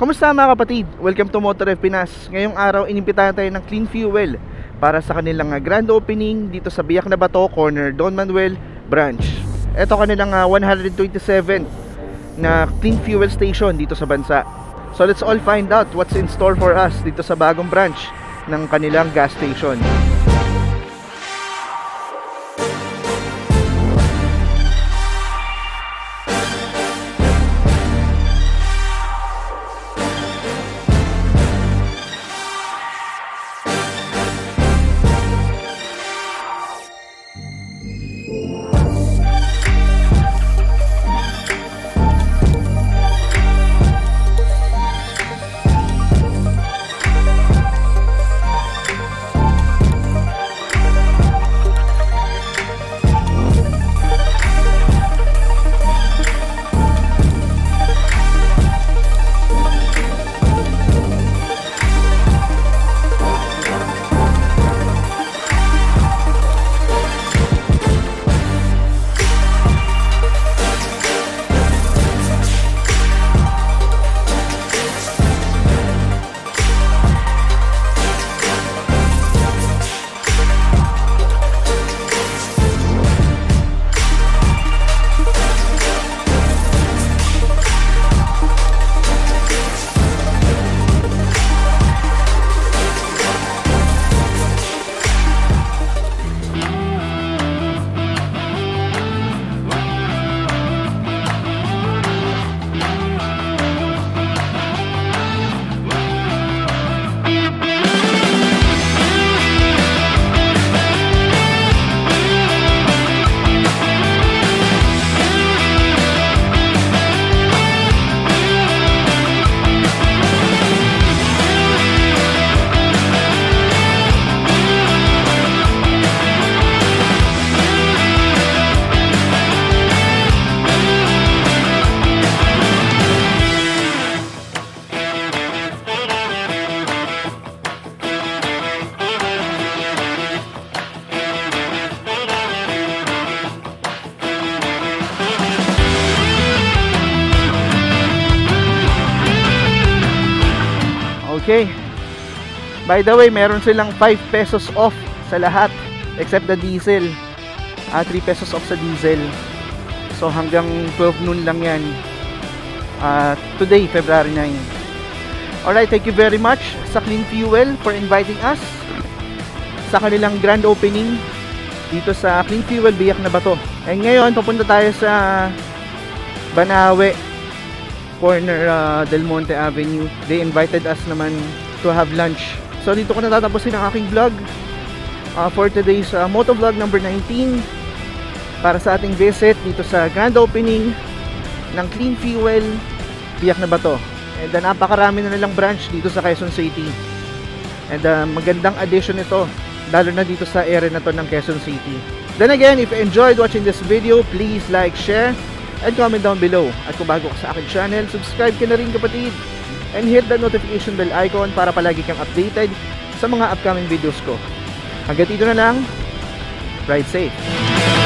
Kumusta mga kapatid? Welcome to Motor F Pinas. Ngayong araw inimbitahan tayo ng Clean Fuel para sa kanilang grand opening dito sa Biak na Bato, corner Don Manuel branch. Ito kanilang 127 na Clean Fuel station dito sa bansa. So let's all find out what's in store for us dito sa bagong branch ng kanilang gas station. Okay. By the way, meron silang 5 pesos off sa lahat except the diesel. 3 pesos off sa diesel. So hanggang 12 noon lang yan. Today, February 9. Alright, thank you very much sa Clean Fuel for inviting us sa kanilang grand opening dito sa Clean Fuel Biak na Bato. And ngayon, papunta tayo sa Banawe, corner Del Monte Avenue. They invited us naman to have lunch. So dito ko natatapusin ang aking vlog for today's motovlog number 19 para sa ating visit dito sa grand opening ng Clean Fuel Biak na Bato. And napakarami na nilang branch dito sa Quezon City. And magandang addition ito, lalo na dito sa area na to ng Quezon City. Then again, if you enjoyed watching this video, please like, share, and comment down below. At kung bago ka sa aking channel, subscribe ka na rin kapatid. And hit the notification bell icon para palagi kang updated sa mga upcoming videos ko. Hanggang dito na lang. Ride safe!